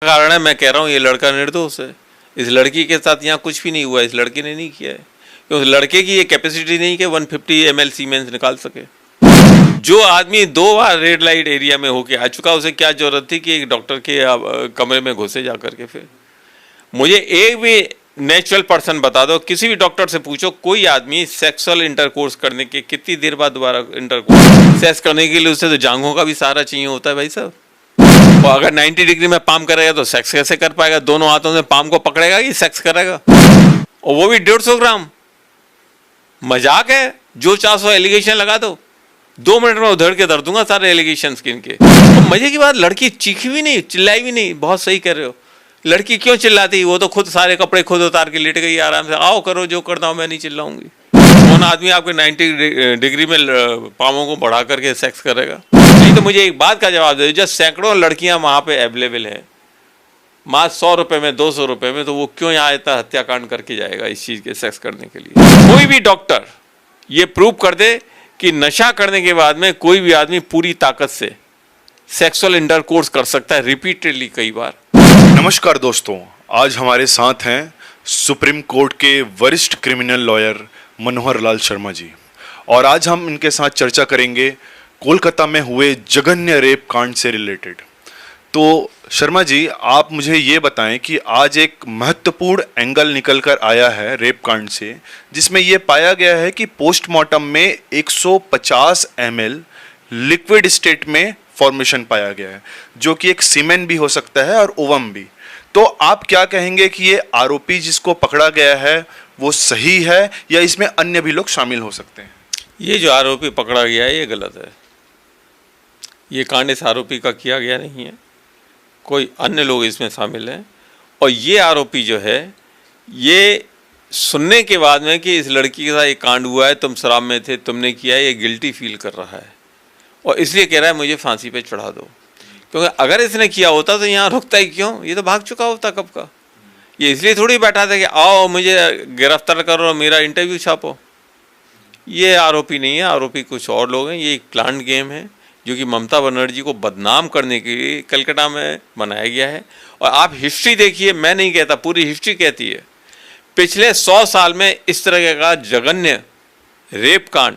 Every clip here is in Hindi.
कारण है मैं कह रहा हूँ ये लड़का निर्दोष है। इस लड़की के साथ यहाँ कुछ भी नहीं हुआ, इस लड़के ने नहीं किया है, क्योंकि लड़के की ये कैपेसिटी नहीं कि 150 ml सीमेंस निकाल सके। जो आदमी 2 बार रेड लाइट एरिया में होके आ चुका, उसे क्या जरूरत थी कि एक डॉक्टर के कमरे में घुसे जा करके। फिर मुझे एक भी नेचुरल पर्सन बता दो, किसी भी डॉक्टर से पूछो, कोई आदमी सेक्सुअल इंटरकोर्स करने के कितनी देर बाद दोबारा इंटरकोर्स सेक्स करने के लिए उसे तो जांघों का भी सहारा चाहिए होता है भाई साहब। और अगर 90 डिग्री में पाम करेगा तो सेक्स कैसे कर पाएगा? दोनों हाथों से पाम को पकड़ेगा कि सेक्स करेगा? और वो भी 150 ग्राम। मजाक है? जो 400 एलिगेशन लगा दो, 2 मिनट में उधड़ के धर दूंगा सारे एलिगेशन इनके। और मजे की बात, लड़की चीखी भी नहीं, चिल्लाई भी नहीं। बहुत सही कर रहे हो। लड़की क्यों चिल्लाती? वो तो खुद सारे कपड़े खुद उतार के लेट गई आराम से। आओ करो जो करना हो, मैं नहीं चिल्लाऊंगी। कौन आदमी आपके 90 डिग्री में पामों को बढ़ा करके सेक्स करेगा? नहीं तो मुझे एक बात का जवाब दे, जब सैकड़ों लड़कियां वहां पे अवेलेबल है, मात्र 100 रुपए में, 200 रुपए में, तो वो क्यों यहाँ इतना हत्याकांड करके जाएगा इस चीज के सेक्स करने के लिए? कोई भी डॉक्टर ये प्रूव कर दे कि नशा करने के बाद में कोई भी आदमी पूरी ताकत से सेक्सुअल इंटरकोर्स कर सकता है रिपीटेडली, कई बार। नमस्कार दोस्तों, आज हमारे साथ हैं सुप्रीम कोर्ट के वरिष्ठ क्रिमिनल लॉयर मनोहर लाल शर्मा जी, और आज हम इनके साथ चर्चा करेंगे कोलकाता में हुए जघन्य रेप कांड से रिलेटेड। तो शर्मा जी, आप मुझे ये बताएं कि आज एक महत्वपूर्ण एंगल निकल कर आया है रेप कांड से, जिसमें यह पाया गया है कि पोस्टमार्टम में 150 ml लिक्विड स्टेट में फॉर्मेशन पाया गया है, जो कि एक सीमेन भी हो सकता है और ओवम भी। तो आप क्या कहेंगे कि ये आरोपी जिसको पकड़ा गया है वो सही है, या इसमें अन्य भी लोग शामिल हो सकते हैं? ये जो आरोपी पकड़ा गया है ये गलत है। ये कांड इस आरोपी का किया गया नहीं है, कोई अन्य लोग इसमें शामिल हैं। और ये आरोपी जो है, ये सुनने के बाद में कि इस लड़की के साथ ये कांड हुआ है, तुम शराब में थे, तुमने किया है, ये गिल्टी फील कर रहा है और इसलिए कह रहा है मुझे फांसी पे चढ़ा दो। क्योंकि अगर इसने किया होता तो यहाँ रुकता ही क्यों? ये तो भाग चुका होता कब का। ये इसलिए थोड़ी बैठा था कि आओ मुझे गिरफ्तार करो और मेरा इंटरव्यू छापो। ये आरोपी नहीं है, आरोपी कुछ और लोग हैं। ये एक प्लान्ड गेम है जो कि ममता बनर्जी को बदनाम करने के लिए कलकत्ता में बनाया गया है। और आप हिस्ट्री देखिए, मैं नहीं कहता, पूरी हिस्ट्री कहती है, पिछले 100 साल में इस तरह का जघन्य रेप कांड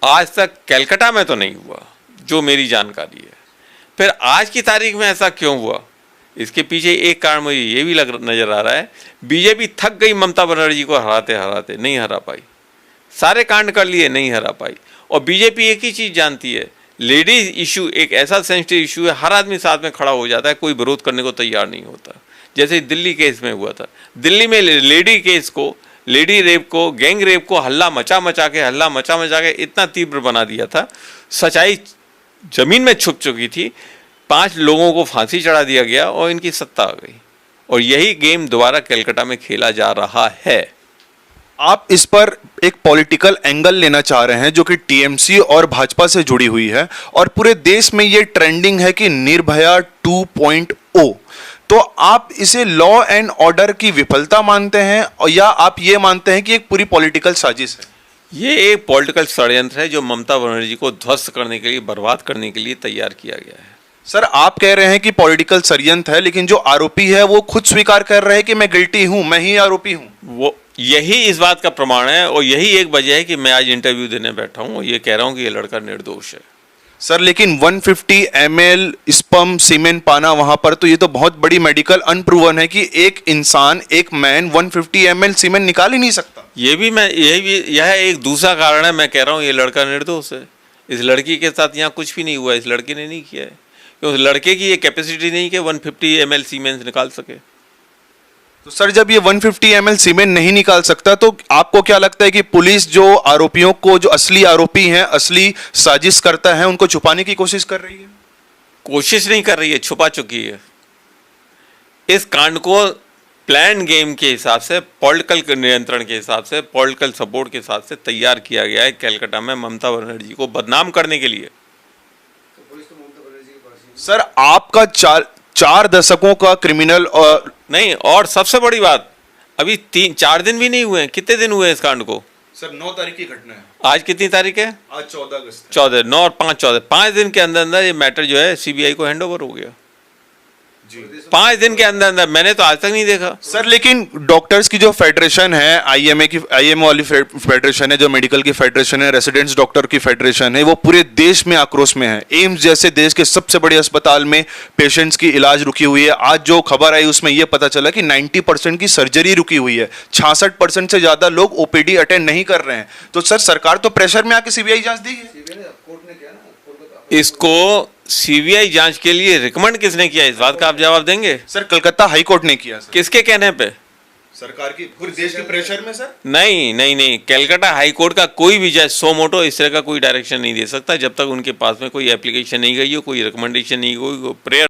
आज तक कलकत्ता में तो नहीं हुआ, जो मेरी जानकारी है। फिर आज की तारीख में ऐसा क्यों हुआ? इसके पीछे एक कारण मुझे ये भी नजर आ रहा है, बीजेपी थक गई ममता बनर्जी को हराते हराते, नहीं हरा पाई। सारे कांड कर लिए, नहीं हरा पाई। और बीजेपी एक ही चीज़ जानती है, लेडीज इशू एक ऐसा सेंसिटिव इशू है, हर आदमी साथ में खड़ा हो जाता है, कोई विरोध करने को तैयार नहीं होता। जैसे दिल्ली केस में हुआ था, दिल्ली में लेडी केस को, लेडी रेप को, गैंग रेप को हल्ला मचा मचा के इतना तीव्र बना दिया था, सच्चाई जमीन में छुप चुकी थी। 5 लोगों को फांसी चढ़ा दिया गया और इनकी सत्ता आ गई। और यही गेम दोबारा कलकत्ता में खेला जा रहा है। आप इस पर एक पॉलिटिकल एंगल लेना चाह रहे हैं जो कि टीएमसी और भाजपा से जुड़ी हुई है, और पूरे देश में ये ट्रेंडिंग है कि निर्भया 2.0। तो आप इसे लॉ एंड ऑर्डर की विफलता मानते हैं, या आप ये मानते हैं कि एक पूरी पॉलिटिकल साजिश है? ये एक पॉलिटिकल षड्यंत्र है जो ममता बनर्जी को ध्वस्त करने के लिए, बर्बाद करने के लिए तैयार किया गया है। सर, आप कह रहे हैं कि पॉलिटिकल षड्यंत्र है, लेकिन जो आरोपी है वो खुद स्वीकार कर रहे हैं कि मैं गिल्टी हूं, मैं ही आरोपी हूं। वो यही इस बात का प्रमाण है, और यही एक वजह है कि मैं आज इंटरव्यू देने बैठा हूं और ये कह रहा हूं कि ये लड़का निर्दोष है। सर, लेकिन 150 ml स्पर्म सीमेन पाना वहां पर, तो ये तो बहुत बड़ी मेडिकल अनप्रूवन है कि एक इंसान, एक मैन 150 ml सीमेन निकाल ही नहीं सकता। यह एक दूसरा कारण है, मैं कह रहा हूं ये लड़का निर्दोष है। इस लड़की के साथ यहाँ कुछ भी नहीं हुआ, इस लड़की ने नहीं किया है, क्योंकि लड़के की ये कैपेसिटी नहीं कि 150 ml सीमेन निकाल सके। तो सर, जब ये 150 ml सीमेन नहीं निकाल सकता, तो आपको क्या लगता है कि पुलिस जो आरोपियों को, जो असली आरोपी हैं, असली साजिश करता है, उनको छुपाने की कोशिश कर रही है? कोशिश नहीं कर रही है, छुपा चुकी है। इस कांड को प्लान गेम के हिसाब से, पॉलिटिकल नियंत्रण के हिसाब से, पॉलिटिकल सपोर्ट के हिसाब से तैयार किया गया है कलकत्ता में ममता बनर्जी को बदनाम करने के लिए। सर, आपका 4 दशकों का क्रिमिनल और नहीं, और सबसे बड़ी बात, अभी 3-4 दिन भी नहीं हुए। कितने दिन हुए इस कांड को? सर, 9 तारीख की घटना है। आज कितनी तारीख है? आज 14 अगस्त। 14, 9 और 5, 14, 5 दिन के अंदर अंदर ये मैटर जो है सीबीआई को हैंड ओवर हो गया। 5 दिन के अंदर अंदर, मैंने तो आज तक नहीं देखा। सर लेकिन डॉक्टर्स की जो फेडरेशन है, आईएमए वाली फेडरेशन है, जो मेडिकल की फेडरेशन है, रेसिडेंट्स डॉक्टर की फेडरेशन है, वो पूरे देश में आक्रोश में है। एम्स जैसे देश के सबसे बड़े अस्पताल में पेशेंट्स की इलाज रुकी हुई है। आज जो खबर आई उसमें यह पता चला कि 90% की सर्जरी रुकी हुई है, 66% से ज्यादा लोग ओपीडी अटेंड नहीं कर रहे हैं। तो सर सरकार तो प्रेशर में आके सीबीआई जांच दी है। इसको सीबीआई जांच के लिए रिकमेंड किसने किया, इस बात का आप जवाब देंगे? सर कलकत्ता हाई कोर्ट ने किया सर। किसके कहने पे? सरकार की, पूरे देश के प्रेशर में सर। नहीं नहीं नहीं, कलकत्ता हाई कोर्ट का कोई भी जज सो मोटो इस तरह का कोई डायरेक्शन नहीं दे सकता जब तक उनके पास में कोई एप्लीकेशन नहीं गई हो, कोई रिकमेंडेशन नहीं गई हो, प्रेयर